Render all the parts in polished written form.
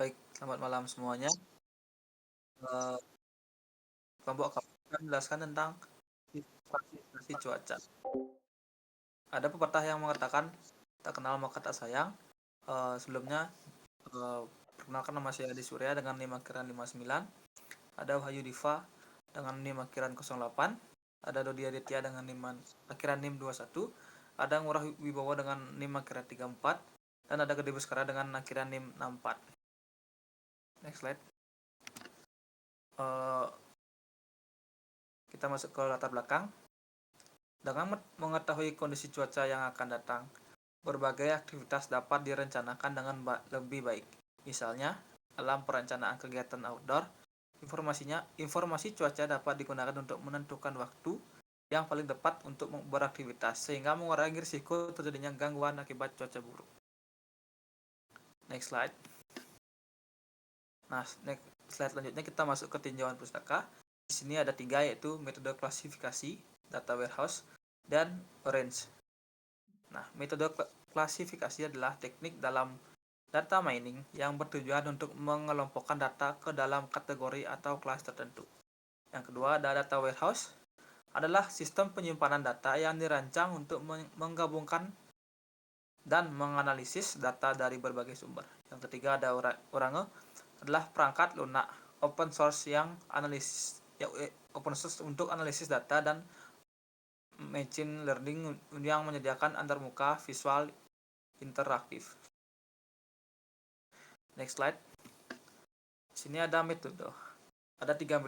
Baik, selamat malam semuanya. Eh, Kelompok kami akan menjelaskan tentang klasifikasi cuaca. Ada pepatah yang mengatakan, tak kenal maka tak sayang. Sebelumnya, perkenalkan nama saya Adi Surya dengan NIM akhiran 59. Ada Wahyu Diva dengan NIM akhiran 08. Ada Dodi Aditya dengan NIM akhiran NIM 21. Ada Ngurah Wibowo dengan NIM akhiran 34. Dan ada Gede Baskara dengan akhiran NIM 64. Next slide. Kita masuk ke latar belakang. Dengan mengetahui kondisi cuaca yang akan datang, berbagai aktivitas dapat direncanakan dengan lebih baik. Misalnya, dalam perencanaan kegiatan outdoor, informasi cuaca dapat digunakan untuk menentukan waktu yang paling tepat untuk beraktivitas, sehingga mengurangi risiko terjadinya gangguan akibat cuaca buruk. Next slide. Nah, next slide selanjutnya kita masuk ke tinjauan pustaka. Di sini ada 3, yaitu metode klasifikasi, data warehouse, dan range. Nah, metode klasifikasi adalah teknik dalam data mining yang bertujuan untuk mengelompokkan data ke dalam kategori atau kelas tertentu. Yang kedua ada data warehouse, adalah sistem penyimpanan data yang dirancang untuk menggabungkan dan menganalisis data dari berbagai sumber. Yang ketiga ada Orange, adalah perangkat lunak open source untuk analisis data dan machine learning yang menyediakan antarmuka visual interaktif. Next slide. Sini ada metode. Ada tiga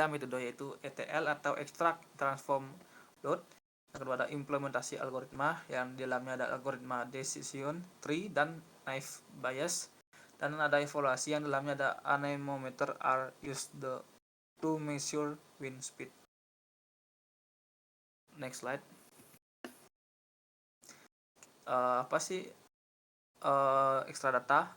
metode yaitu ETL atau Extract, Transform, Load. Yang kedua ada implementasi algoritma yang di dalamnya ada algoritma decision tree dan naive Bayes. Dan ada evaluasi yang di dalamnya ada anemometer are used to measure wind speed. Next slide. Apa sih extra data?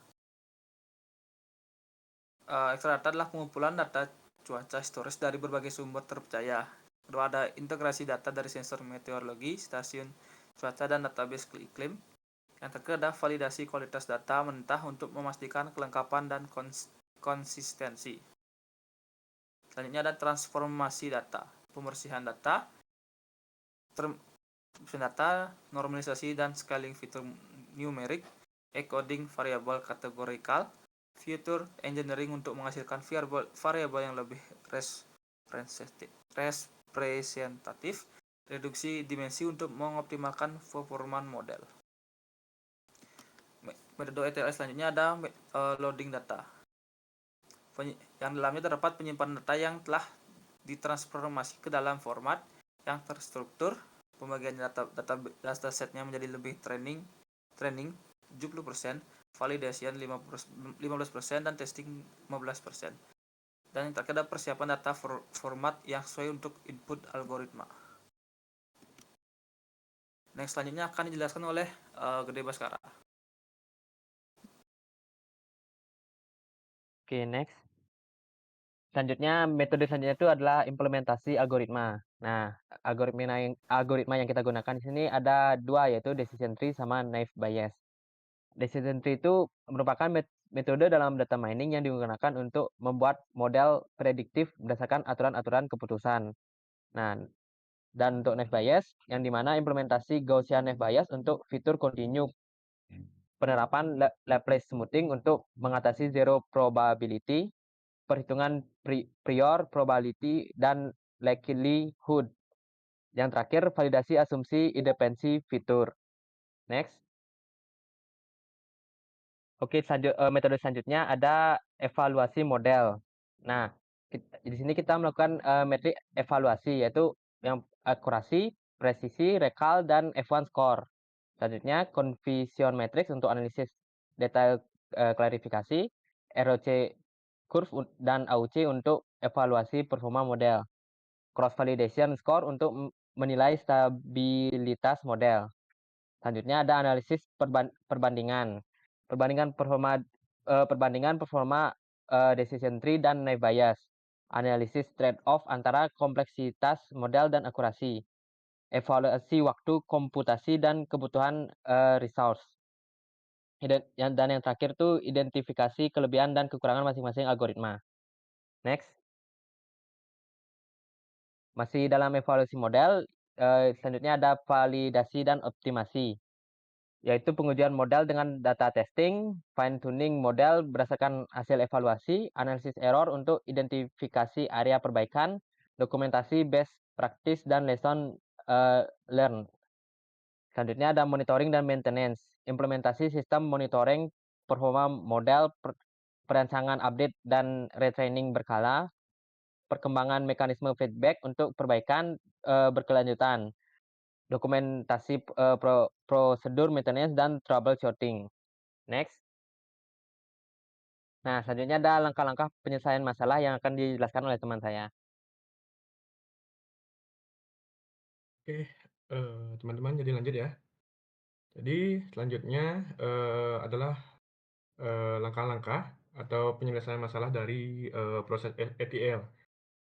Extra data adalah pengumpulan data cuaca historis dari berbagai sumber terpercaya. Kedua ada integrasi data dari sensor meteorologi, stasiun cuaca, dan database iklim. Yang ketiga ada validasi kualitas data mentah untuk memastikan kelengkapan dan konsistensi. Selanjutnya ada transformasi data, pembersihan data, normalisasi dan scaling fitur numerik, encoding variabel kategorikal, feature engineering untuk menghasilkan variabel yang lebih representatif, reduksi dimensi untuk mengoptimalkan performance model. Metode ETL selanjutnya ada loading data, yang dalamnya terdapat penyimpanan data yang telah ditransformasi ke dalam format yang terstruktur. Pembagian datasetnya menjadi lebih training 70%, validation 15%, dan testing 15%. Dan yang terakhir ada persiapan data format yang sesuai untuk input algoritma. Next selanjutnya akan dijelaskan oleh Gede Baskara. Oke, next. Selanjutnya, metode selanjutnya itu adalah implementasi algoritma. Nah, algoritma yang kita gunakan di sini ada 2, yaitu decision tree sama naive Bayes. Decision tree itu merupakan metode dalam data mining yang digunakan untuk membuat model prediktif berdasarkan aturan-aturan keputusan. Nah, dan untuk naive Bayes, yang dimana implementasi Gaussian naive Bayes untuk fitur continue, penerapan Laplace smoothing untuk mengatasi zero probability, perhitungan prior probability, dan likelihood. Yang terakhir, validasi asumsi independensi fitur. Next. Oke, metode selanjutnya ada evaluasi model. Nah, di sini kita melakukan metrik evaluasi, yaitu yang akurasi, presisi, recall, dan F1 score. Selanjutnya, confusion matrix untuk analisis detail klarifikasi, ROC curve, dan AUC untuk evaluasi performa model. Cross validation score untuk menilai stabilitas model. Selanjutnya ada analisis perbandingan. Perbandingan performa decision tree dan naive Bayes. Analisis trade-off antara kompleksitas model dan akurasi. Evaluasi waktu komputasi dan kebutuhan resource. Dan yang terakhir tuh identifikasi kelebihan dan kekurangan masing-masing algoritma. Next. Masih dalam evaluasi model, selanjutnya ada validasi dan optimasi, yaitu pengujian model dengan data testing, fine tuning model berdasarkan hasil evaluasi, analisis error untuk identifikasi area perbaikan, dokumentasi best practice dan lesson learned. Selanjutnya ada monitoring dan maintenance, implementasi sistem monitoring performa model, perancangan update dan retraining berkala, perkembangan mekanisme feedback untuk perbaikan berkelanjutan, dokumentasi prosedur maintenance dan troubleshooting. Next. Nah, selanjutnya ada langkah-langkah penyelesaian masalah yang akan dijelaskan oleh teman saya. Oke, teman-teman jadi lanjut ya. Jadi selanjutnya, adalah, langkah-langkah atau penyelesaian masalah dari, proses ETL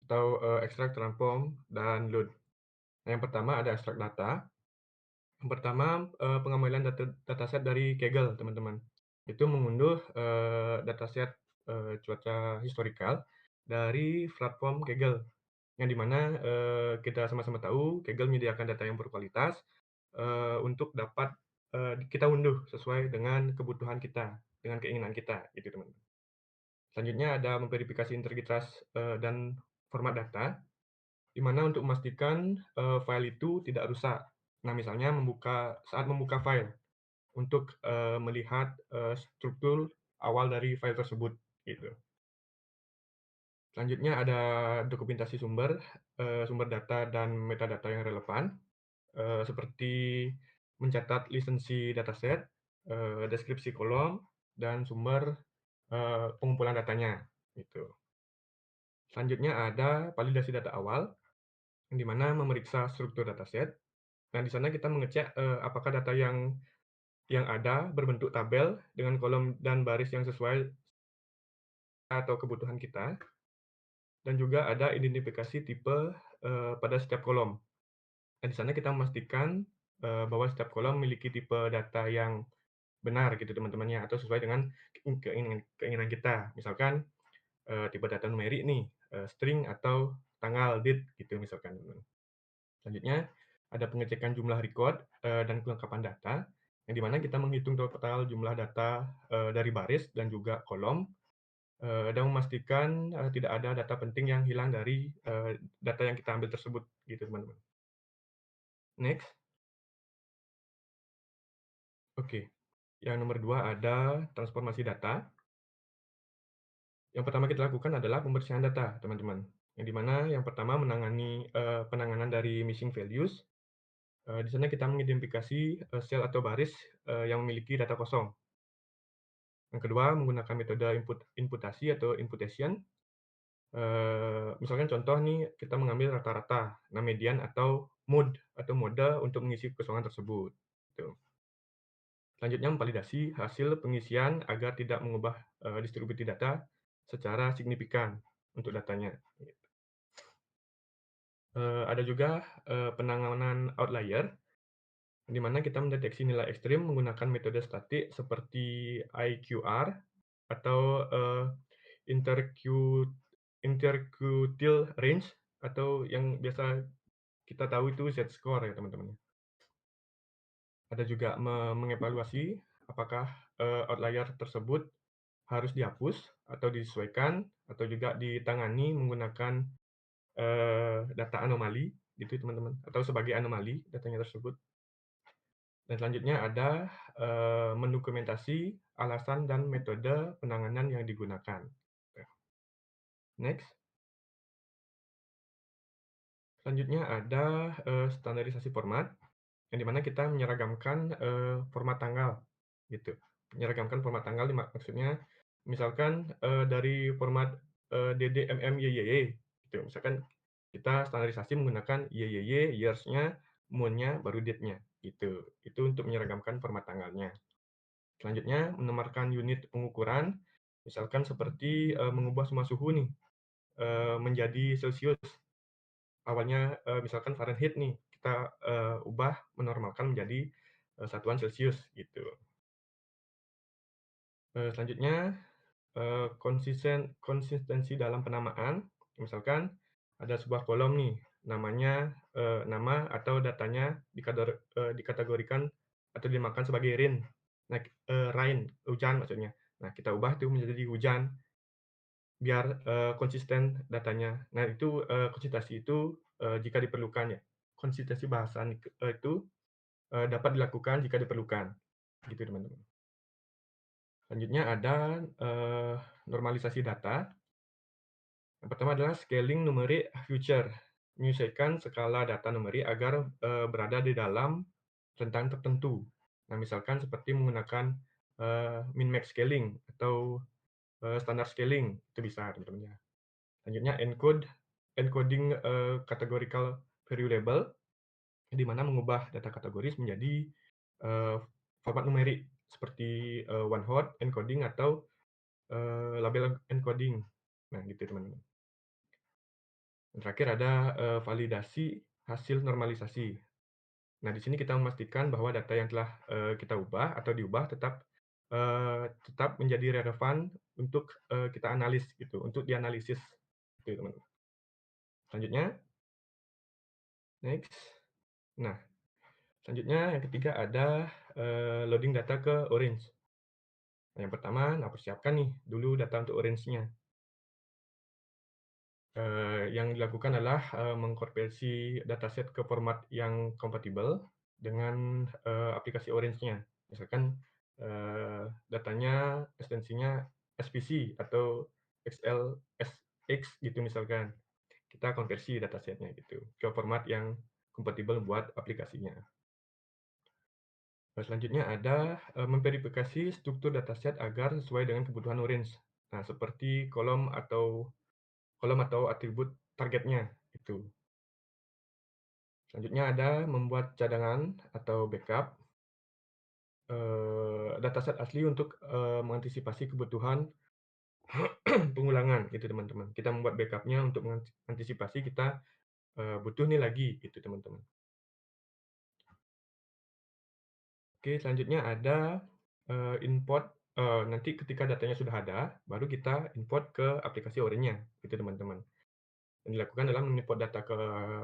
atau, extract, transform, dan load. Nah, yang pertama ada extract data. Yang pertama, pengambilan dataset dari Kaggle, teman-teman. Itu mengunduh, dataset, cuaca historical dari platform Kaggle, yang di mana, kita sama-sama tahu Kaggle menyediakan data yang berkualitas, untuk dapat, kita unduh sesuai dengan kebutuhan kita, dengan keinginan kita, gitu, teman-teman. Selanjutnya ada memverifikasi integritas, dan format data, di mana untuk memastikan, file itu tidak rusak. Nah, misalnya saat membuka file untuk, melihat, struktur awal dari file tersebut, gitu. Selanjutnya ada dokumentasi sumber data dan metadata yang relevan, seperti mencatat lisensi dataset, deskripsi kolom, dan sumber, pengumpulan datanya, gitu. Selanjutnya ada validasi data awal, yang di mana memeriksa struktur dataset. Nah, di sana kita mengecek, apakah data yang ada berbentuk tabel dengan kolom dan baris yang sesuai atau kebutuhan kita, dan juga ada identifikasi tipe, pada setiap kolom. Nah, di sana kita memastikan, bahwa setiap kolom memiliki tipe data yang benar gitu teman-teman ya, atau sesuai dengan keinginan kita. Misalkan, tipe data numerik nih, string atau tanggal, date gitu misalkan, teman-teman. Selanjutnya, ada pengecekan jumlah record, dan kelengkapan data, yang di mana kita menghitung total jumlah data, dari baris dan juga kolom, dan memastikan, tidak ada data penting yang hilang dari, data yang kita ambil tersebut, gitu teman-teman. Next. Oke, yang nomor 2 ada transformasi data. Yang pertama kita lakukan adalah pembersihan data, teman-teman. Yang di mana yang pertama menangani, penanganan dari missing values. Di sana kita mengidentifikasi, sel atau baris, yang memiliki data kosong. Yang kedua, menggunakan metode inputasi atau imputation. Misalkan contoh nih, kita mengambil rata-rata, nah median atau mode untuk mengisi kekosongan tersebut, gitu. Selanjutnya memvalidasi hasil pengisian agar tidak mengubah, distribusi data secara signifikan untuk datanya, gitu. Ada juga, penanganan outlier, di mana kita mendeteksi nilai ekstrim menggunakan metode statik seperti IQR atau, interquartile range, atau yang biasa kita tahu itu Z-score ya teman-teman. Ada juga mengevaluasi apakah, outlier tersebut harus dihapus atau disesuaikan atau juga ditangani menggunakan, data anomali gitu teman-teman, atau sebagai anomali datanya tersebut. Dan selanjutnya ada, mendokumentasi alasan dan metode penanganan yang digunakan. Next. Selanjutnya ada, standarisasi format, yang di mana kita menyeragamkan, format tanggal, gitu. Menyeragamkan format tanggal maksudnya misalkan, dari format, DDMM-YYY gitu. Misalkan kita standarisasi menggunakan YYY, years-nya, month-nya, baru date-nya, gitu. Itu untuk menyeragamkan format tanggalnya. Selanjutnya, menambahkan unit pengukuran, misalkan seperti, mengubah semua suhu nih, menjadi Celcius. Awalnya, misalkan Fahrenheit nih, kita, ubah menormalkan menjadi, satuan Celcius gitu. Selanjutnya, konsistensi dalam penamaan. Misalkan ada sebuah kolom nih, namanya, nama atau datanya dikategorikan atau dinamakan sebagai rain, hujan maksudnya. Nah, kita ubah tuh menjadi hujan, biar, konsisten datanya. Nah, itu, konsistensi itu, jika diperlukan ya. Konsistensi bahasa itu, dapat dilakukan jika diperlukan, gitu teman-teman. Selanjutnya ada, normalisasi data. Yang pertama adalah scaling numerik future, menyesuaikan skala data numerik agar, berada di dalam rentang tertentu. Nah, misalkan seperti menggunakan, min-max scaling atau, standard scaling, itu bisa teman-teman ya. Selanjutnya encoding, categorical variable, di mana mengubah data kategoris menjadi, format numerik seperti, one hot encoding atau, label encoding. Nah, gitu teman-teman. Yang terakhir ada, validasi hasil normalisasi. Nah, di sini kita memastikan bahwa data yang telah, kita ubah atau diubah tetap menjadi relevan untuk, kita analis gitu, untuk dianalisis, gitu teman-teman. Selanjutnya, next. Nah, selanjutnya yang ketiga ada, loading data ke Orange. Nah, yang pertama, persiapkan nih dulu data untuk Orange-nya. Yang dilakukan adalah, mengkonversi dataset ke format yang kompatibel dengan, aplikasi Orange-nya. Misalkan, datanya ekstensinya SVC atau XLSX gitu misalkan. Kita konversi datasetnya gitu, ke format yang kompatibel buat aplikasinya. Selanjutnya ada, memverifikasi struktur dataset agar sesuai dengan kebutuhan Orange. Nah, seperti kolom atau atribut targetnya, itu. Selanjutnya ada membuat cadangan atau backup, dataset asli untuk, mengantisipasi kebutuhan pengulangan, gitu teman-teman. Kita membuat backup-nya untuk mengantisipasi kita, butuh nih lagi, gitu teman-teman. Oke, selanjutnya ada, import, nanti ketika datanya sudah ada, baru kita import ke aplikasi Orange-nya, gitu teman-teman. Yang dilakukan adalah mengimport data ke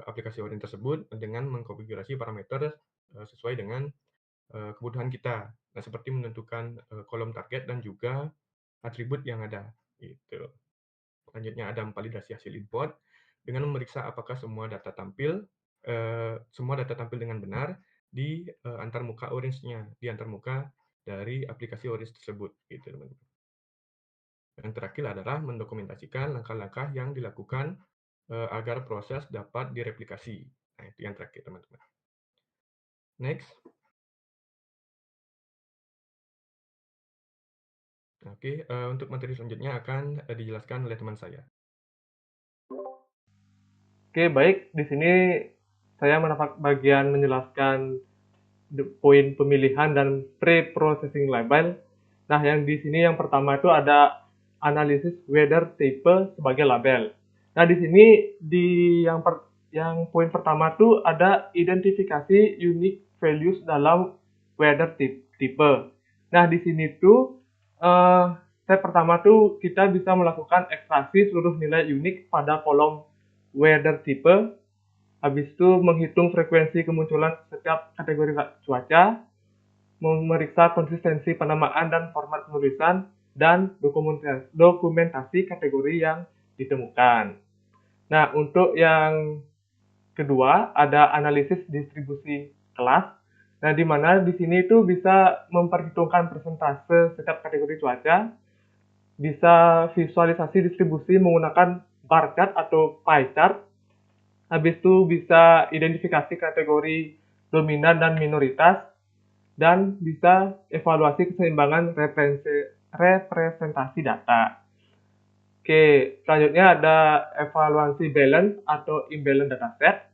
aplikasi Orange tersebut dengan mengkonfigurasi parameter, sesuai dengan, kebutuhan kita. Nah, seperti menentukan, kolom target dan juga atribut yang ada, gitu. Selanjutnya ada validasi hasil import, dengan memeriksa apakah semua data tampil dengan benar di, antarmuka Orange-nya, di antarmuka dari aplikasi Orange tersebut, gitu teman-teman. Yang terakhir adalah mendokumentasikan langkah-langkah yang dilakukan, agar proses dapat direplikasi. Nah, itu yang terakhir teman-teman. Next. Oke, untuk materi selanjutnya akan, dijelaskan oleh teman saya. Oke, baik. Di sini saya mendapat bagian menjelaskan poin pemilihan dan pre-processing label. Nah, yang di sini yang pertama itu ada analisis weather type sebagai label. Nah, di sini yang poin pertama itu ada identifikasi unique values dalam weather type. Nah, di sini tuh step pertama tuh kita bisa melakukan ekstraksi seluruh nilai unik pada kolom weather type. Habis itu menghitung frekuensi kemunculan setiap kategori cuaca, memeriksa konsistensi penamaan dan format penulisan, dan dokumentasi kategori yang ditemukan. Nah, untuk yang kedua ada analisis distribusi kelas. Nah, di mana di sini itu bisa memperhitungkan persentase setiap kategori cuaca, bisa visualisasi distribusi menggunakan bar chart atau pie chart. Habis itu bisa identifikasi kategori dominan dan minoritas, dan bisa evaluasi keseimbangan representasi data. Oke, selanjutnya ada evaluasi balance atau imbalance dataset.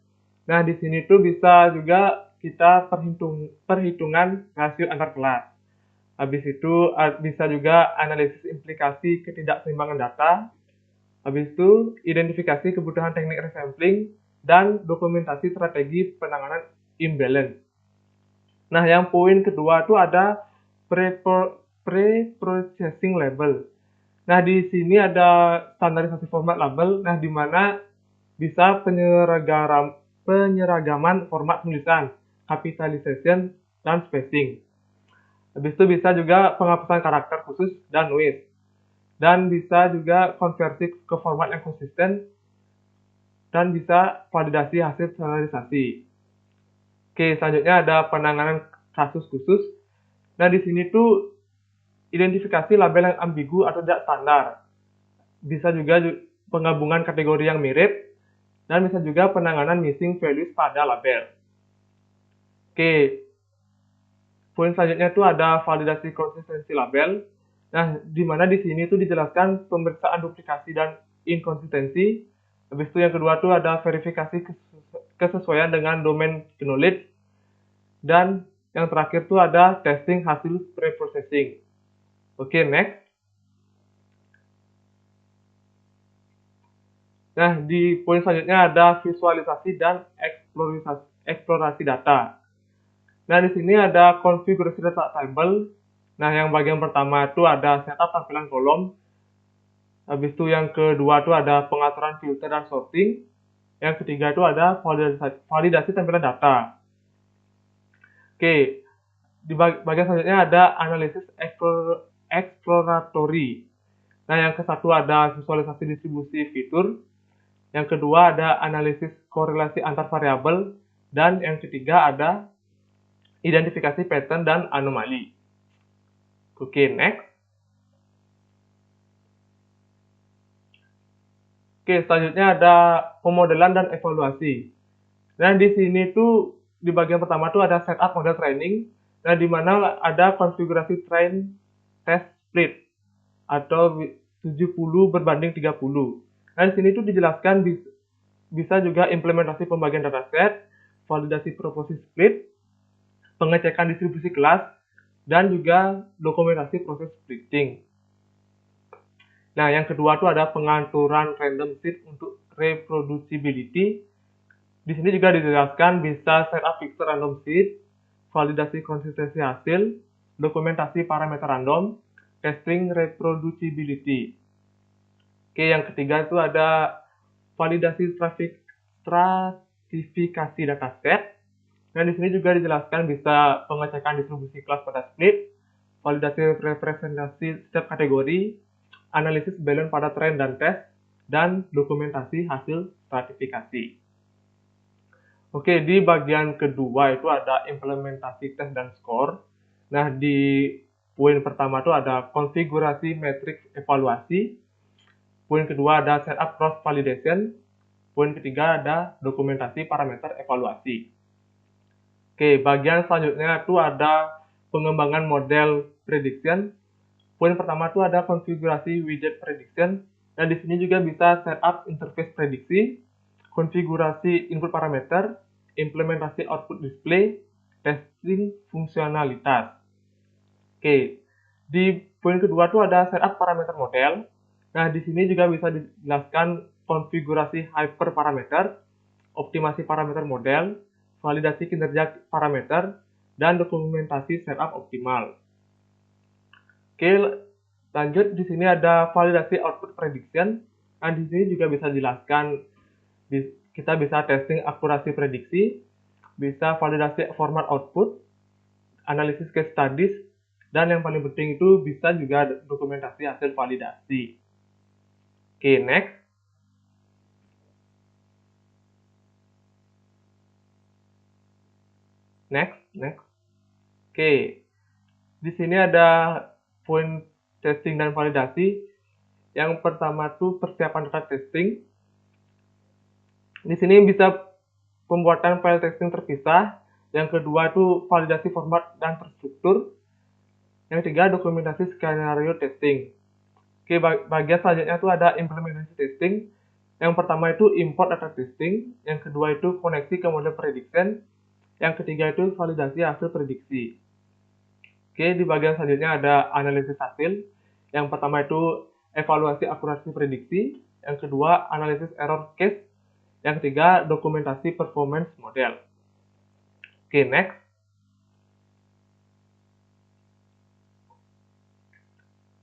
Nah, di sini tuh bisa juga kita perhitungan rasio antar kelas. Habis itu bisa juga analisis implikasi ketidakseimbangan data. Habis itu identifikasi kebutuhan teknik resampling dan dokumentasi strategi penanganan imbalance. Nah, yang poin kedua itu ada pre-processing label. Nah, di sini ada standarisasi format label, nah di mana bisa penyeragaman format tulisan, capitalization, dan spacing. Habis itu bisa juga penghapusan karakter khusus dan noise. Dan bisa juga konversi ke format yang konsisten dan bisa validasi hasil standarisasi. Oke, selanjutnya ada penanganan kasus khusus. Nah, di sini tuh identifikasi label yang ambigu atau tidak standar. Bisa juga penggabungan kategori yang mirip, dan bisa juga penanganan missing values pada label. Oke, poin selanjutnya itu ada validasi konsistensi label. Nah, di mana di sini tuh dijelaskan pemeriksaan duplikasi dan inkonsistensi. Habis itu yang kedua tuh ada verifikasi kesesuaian dengan domain knowledge. Dan yang terakhir tuh ada testing hasil pre-processing. Oke, next. Nah, di poin selanjutnya ada visualisasi dan eksplorasi data. Nah, di sini ada konfigurasi data table. Nah, yang bagian pertama itu ada setup tampilan kolom. Habis itu yang kedua itu ada pengaturan filter dan sorting. Yang ketiga itu ada validasi tampilan data. Oke, di bagian selanjutnya ada analisis exploratory. Nah, yang ke-1 ada visualisasi distribusi fitur. Yang kedua ada analisis korelasi antar variabel. Dan yang ketiga ada identifikasi pattern dan anomali. Oke, next. Oke, selanjutnya ada pemodelan dan evaluasi. Nah, di sini tuh di bagian pertama tuh ada setup model training. Nah, di mana ada konfigurasi train test split atau 70 berbanding 30. Nah, di sini tuh dijelaskan bisa juga implementasi pembagian dataset, validasi proporsi split, pengecekan distribusi kelas, dan juga dokumentasi proses splitting. Nah, yang kedua tuh ada pengaturan random seed untuk reproducibility. Di sini juga dijelaskan bisa setup fixer random seed, validasi konsistensi hasil, dokumentasi parameter random, testing reproducibility. Oke, yang ketiga itu ada validasi stratifikasi dataset. Nah, di sini juga dijelaskan bisa pengecekan distribusi kelas pada split, validasi representasi setiap kategori, analisis balance pada trend dan test, dan dokumentasi hasil stratifikasi. Oke, di bagian kedua itu ada implementasi tes dan skor. Nah, di poin pertama itu ada konfigurasi matriks evaluasi. Poin kedua ada setup cross validation. Poin ketiga ada dokumentasi parameter evaluasi. Oke, bagian selanjutnya itu ada pengembangan model prediction. Poin pertama itu ada konfigurasi widget prediction. Dan di sini juga bisa setup interface prediksi, konfigurasi input parameter, implementasi output display, testing fungsionalitas. Oke, di poin kedua itu ada setup parameter model. Nah, di sini juga bisa dijelaskan konfigurasi hyperparameter, optimasi parameter model, validasi kinerja parameter, dan dokumentasi setup optimal. Oke, lanjut di sini ada validasi output prediction. Nah, di sini juga bisa dijelaskan kita bisa testing akurasi prediksi, bisa validasi format output, analisis case studies, dan yang paling penting itu bisa juga dokumentasi hasil validasi. Oke, next. Next. Oke, di sini ada poin testing dan validasi. Yang pertama tuh persiapan data testing. Di sini bisa pembuatan file testing terpisah. Yang kedua itu validasi format dan terstruktur. Yang ketiga dokumentasi skenario testing. Oke, bagian selanjutnya itu ada implementasi testing. Yang pertama itu import data testing. Yang kedua itu koneksi ke model prediction. Yang ketiga itu validasi hasil prediksi. Oke, di bagian selanjutnya ada analisis hasil. Yang pertama itu evaluasi akurasi prediksi. Yang kedua analisis error case. Yang ketiga dokumentasi performance model. Oke, next.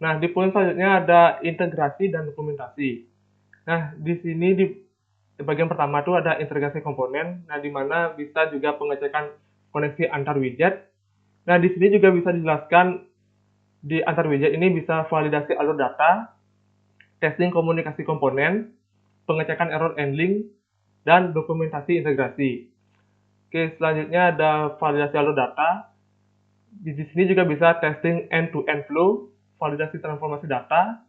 Nah, di poin selanjutnya ada integrasi dan dokumentasi. Nah, di sini di bagian pertama itu ada integrasi komponen, nah di mana bisa juga pengecekan koneksi antar widget. Nah, di sini juga bisa dijelaskan di antar widget ini bisa validasi alur data, testing komunikasi komponen, pengecekan error handling, dan dokumentasi integrasi. Oke, selanjutnya ada validasi alur data. Di sini juga bisa testing end-to-end flow, validasi transformasi data,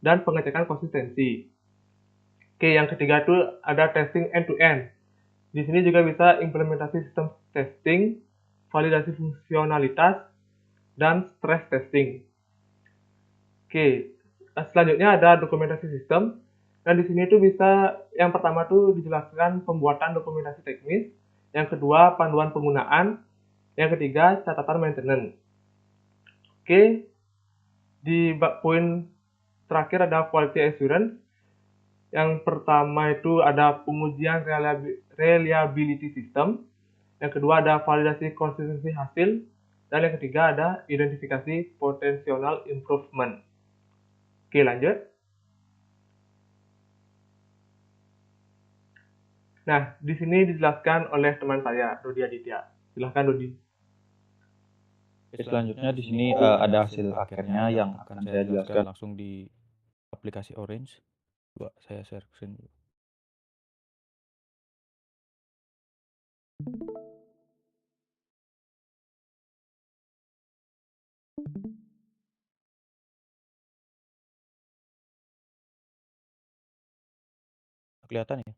dan pengecekan konsistensi. Oke, yang ketiga itu ada testing end-to-end. Di sini juga bisa implementasi sistem testing, validasi fungsionalitas, dan stress testing. Oke, selanjutnya ada dokumentasi sistem. Nah, di sini tuh bisa yang pertama tuh dijelaskan pembuatan dokumentasi teknis, yang kedua panduan penggunaan, yang ketiga catatan maintenance. Oke, di poin terakhir ada quality assurance. Yang pertama itu ada pengujian reliability system, yang kedua ada validasi konsistensi hasil, dan yang ketiga ada identifikasi potential improvement. Oke, lanjut. Nah, di sini dijelaskan oleh teman saya, Dodi Aditya. Silahkan, Dodi. Selanjutnya di sini ada hasil akhirnya yang akan saya jelaskan langsung di aplikasi Orange. Coba saya share screen dulu. Kelihatan ya?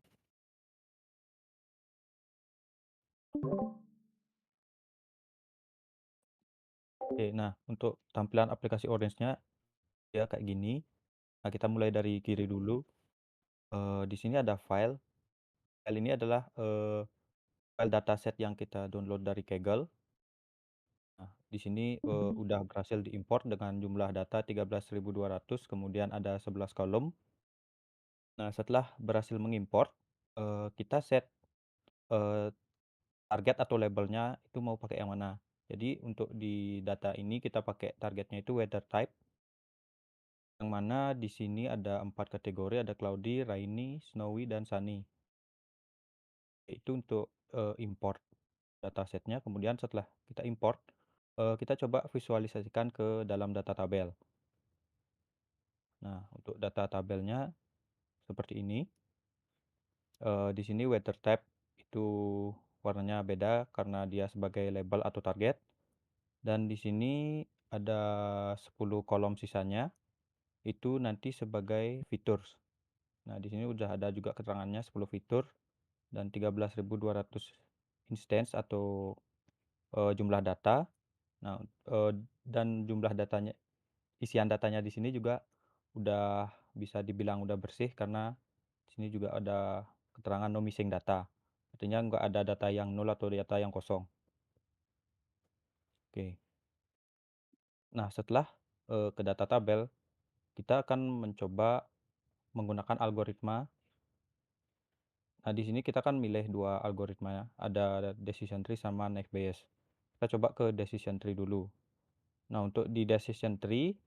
Oke, nah untuk tampilan aplikasi Orange-nya ya kayak gini. Nah, kita mulai dari kiri dulu. Di sini ada file. File ini adalah file dataset yang kita download dari Kaggle. Nah, di sini udah berhasil diimport dengan jumlah data 13.200, kemudian ada 11 kolom. Nah, setelah berhasil mengimport, kita set target atau labelnya itu mau pakai yang mana. Jadi untuk di data ini kita pakai targetnya itu weather type, yang mana di sini ada 4 kategori, ada cloudy, rainy, snowy, dan sunny. Itu untuk import datasetnya. Kemudian setelah kita import, kita coba visualisasikan ke dalam data tabel. Nah, untuk data tabelnya seperti ini. Di sini weather type itu warnanya beda karena dia sebagai label atau target. Dan di sini ada 10 kolom sisanya, itu nanti sebagai features. Nah, di sini udah ada juga keterangannya 10 fitur dan 13.200 instance atau jumlah data. Nah, dan jumlah datanya, isian datanya di sini juga udah bisa dibilang udah bersih karena di sini juga ada keterangan no missing data. Artinya nggak ada data yang nol atau data yang kosong. Oke. Nah, setelah ke data tabel, kita akan mencoba menggunakan algoritma. Nah, di sini kita kan milih dua algoritma, ada decision tree sama naive bayes. Kita coba ke decision tree dulu. Nah, untuk di decision tree,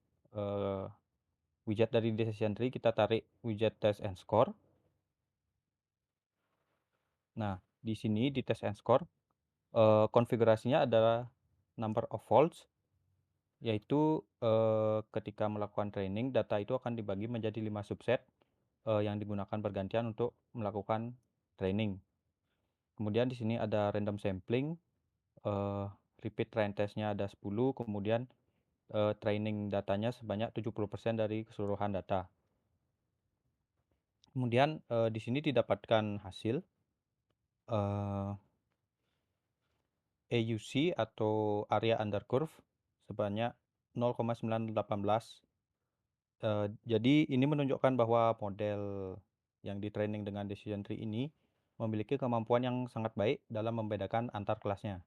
widget dari decision tree kita tarik widget test and score. Nah, di sini di test and score, konfigurasinya adalah number of faults, yaitu ketika melakukan training, data itu akan dibagi menjadi 5 subset yang digunakan bergantian untuk melakukan training. Kemudian di sini ada random sampling, repeat train testnya ada 10, kemudian training datanya sebanyak 70% dari keseluruhan data. Kemudian di sini didapatkan hasil AUC atau area under curve sebanyak 0,918. Jadi ini menunjukkan bahwa model yang di training dengan decision tree ini memiliki kemampuan yang sangat baik dalam membedakan antar kelasnya.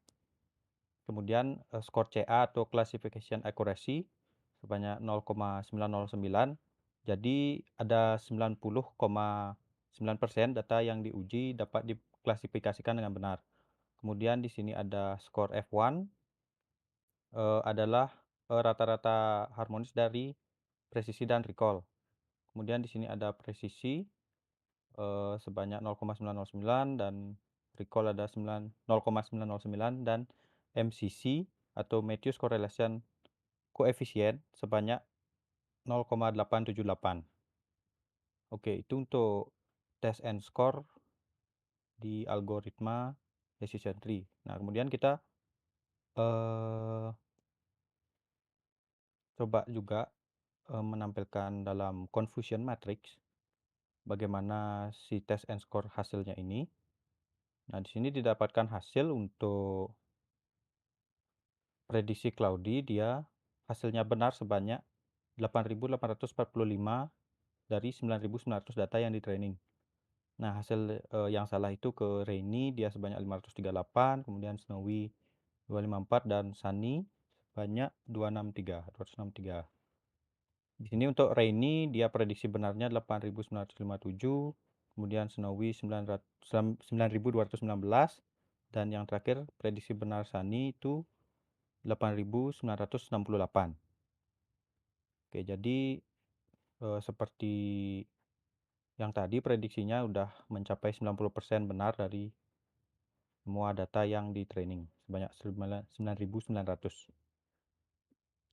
Kemudian skor CA atau classification accuracy sebanyak 0,909. Jadi ada 90,9% data yang diuji dapat diklasifikasikan dengan benar. Kemudian di sini ada skor F1 adalah rata-rata harmonis dari presisi dan recall. Kemudian di sini ada presisi sebanyak 0,909 dan recall ada 0,909 dan MCC atau Matthews Correlation Coefficient sebanyak 0,878. Oke, itu untuk test and score di algoritma decision tree. Nah, kemudian kita coba juga menampilkan dalam confusion matrix bagaimana si test and score hasilnya ini. Nah, di sini didapatkan hasil untuk prediksi cloudy, dia hasilnya benar sebanyak 8.845 dari 9.900 data yang di training. Nah, hasil yang salah itu ke rainy dia sebanyak 538, kemudian snowy 254 dan sunny sebanyak 263. Di sini untuk rainy dia prediksi benarnya 8.957, kemudian snowy 9.219 dan yang terakhir prediksi benar sunny itu 8.968. Oke, jadi seperti yang tadi prediksinya udah mencapai 90% benar dari semua data yang di training sebanyak 9.900.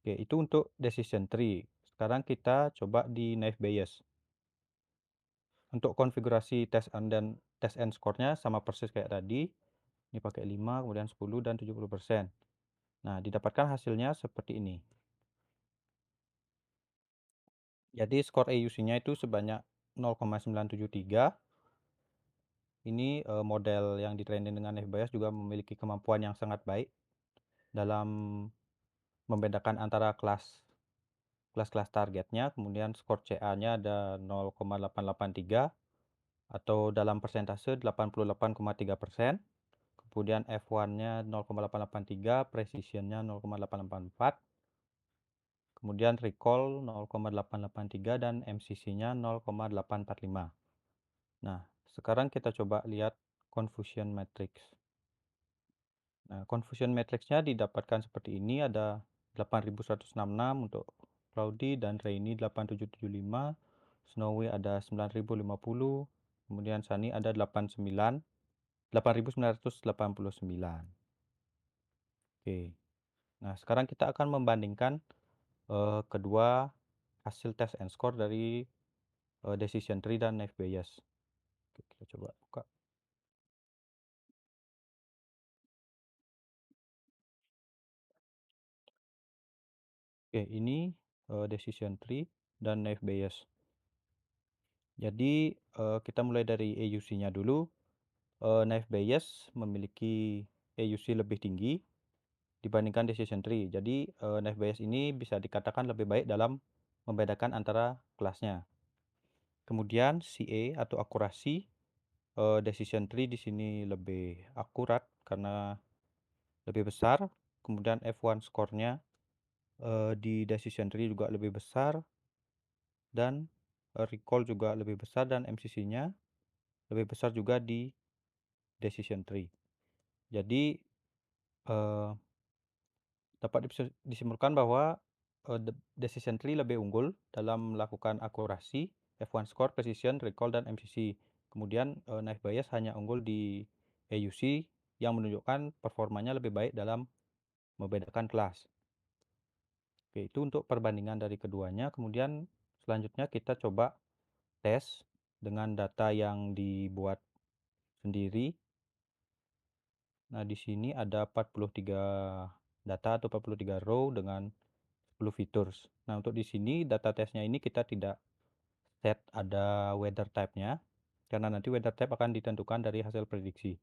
Oke, itu untuk decision tree. Sekarang kita coba di naive Bayes. Untuk konfigurasi test and score-nya sama persis kayak tadi. Ini pakai 5, kemudian 10 dan 70%. Nah, didapatkan hasilnya seperti ini. Jadi skor AUC-nya itu sebanyak 0,973. Ini model yang di-training dengan naive Bayes juga memiliki kemampuan yang sangat baik dalam membedakan antara kelas-kelas targetnya. Kemudian skor CA-nya ada 0,883 atau dalam persentase 88,3%. Kemudian F1-nya 0,883, precision-nya 0,884. Kemudian recall 0,883 dan MCC-nya 0,845. Nah, sekarang kita coba lihat confusion matrix. Nah, confusion matrix-nya didapatkan seperti ini, ada 8166 untuk cloudy dan rainy 8775, snowy ada 9050, kemudian sunny ada 8989. Oke. Nah, sekarang kita akan membandingkan kedua hasil test and score dari decision tree dan naive Bayes. Oke, kita coba buka. Oke, ini decision tree dan naive Bayes. Jadi kita mulai dari AUC-nya dulu. Naive Bayes memiliki AUC lebih tinggi dibandingkan decision tree. Jadi naive Bayes ini bisa dikatakan lebih baik dalam membedakan antara kelasnya. Kemudian CA atau akurasi decision tree di sini lebih akurat karena lebih besar. Kemudian F1 score-nya di decision tree juga lebih besar dan recall juga lebih besar dan MCC-nya lebih besar juga di decision tree. Jadi dapat disimpulkan bahwa decision tree lebih unggul dalam melakukan akurasi, F1 score, precision, recall dan MCC. Kemudian naive Bayes hanya unggul di AUC yang menunjukkan performanya lebih baik dalam membedakan kelas. Oke, itu untuk perbandingan dari keduanya. Kemudian selanjutnya kita coba tes dengan data yang dibuat sendiri. Nah, di sini ada 43 data atau 43 row dengan 10 features. Nah, untuk di sini data tesnya ini kita tidak set ada weather type-nya karena nanti weather type akan ditentukan dari hasil prediksi.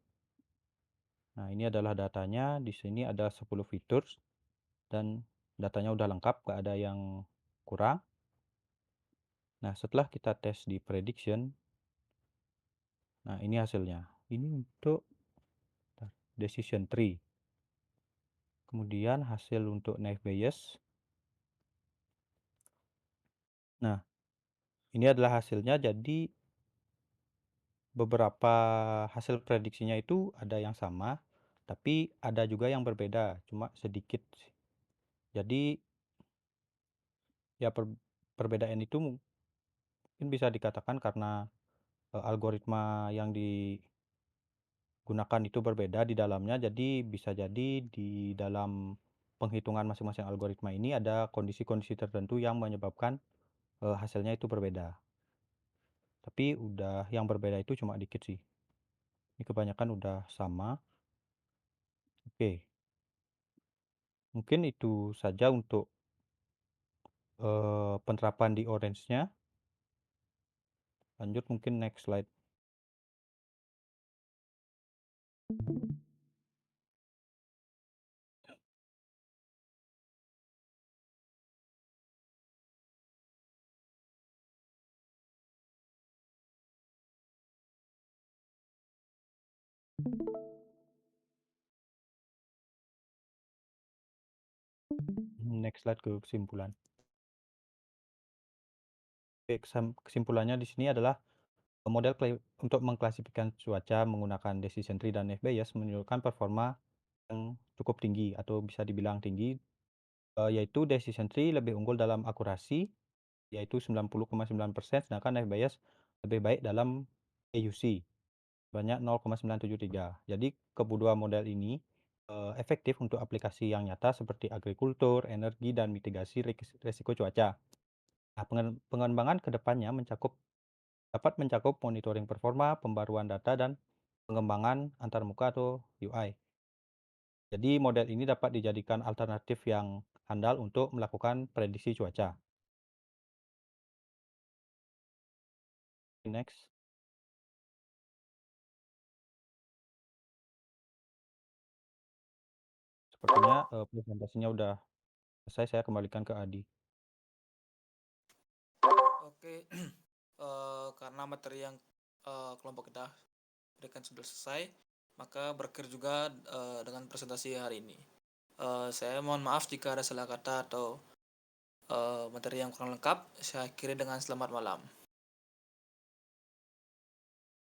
Nah, ini adalah datanya. Di sini ada 10 features dan datanya udah lengkap, gak ada yang kurang. Nah, setelah kita tes di prediction, nah ini hasilnya. Ini untuk decision tree. Kemudian hasil untuk naive Bayes. Nah, ini adalah hasilnya. Jadi beberapa hasil prediksinya itu ada yang sama, tapi ada juga yang berbeda, cuma sedikit. Jadi ya perbedaan itu mungkin bisa dikatakan karena algoritma yang digunakan itu berbeda di dalamnya, jadi bisa jadi di dalam penghitungan masing-masing algoritma ini ada kondisi-kondisi tertentu yang menyebabkan hasilnya itu berbeda. Tapi yang berbeda itu cuma dikit sih. Ini kebanyakan udah sama. Oke, mungkin itu saja untuk penerapan di Orange-nya. Lanjut mungkin next slide. Next slide ke kesimpulan. Oke, kesimpulannya di sini adalah model untuk mengklasifikasi cuaca menggunakan decision tree dan FBS menunjukkan performa yang cukup tinggi atau bisa dibilang tinggi, yaitu decision tree lebih unggul dalam akurasi, yaitu 90,9%, sedangkan FBS lebih baik dalam AUC, banyak 0,973. Jadi kedua model ini efektif untuk aplikasi yang nyata seperti agrikultur, energi, dan mitigasi risiko cuaca. Nah, pengembangan ke depannya dapat mencakup monitoring performa, pembaruan data, dan pengembangan antarmuka atau UI. Jadi model ini dapat dijadikan alternatif yang handal untuk melakukan prediksi cuaca. Next. Sepertinya presentasinya udah selesai, saya kembalikan ke Adi. Oke, karena materi yang kelompok kita berikan sudah selesai, maka berakhir juga dengan presentasi hari ini. Saya mohon maaf jika ada salah kata atau materi yang kurang lengkap. Saya akhiri dengan selamat malam.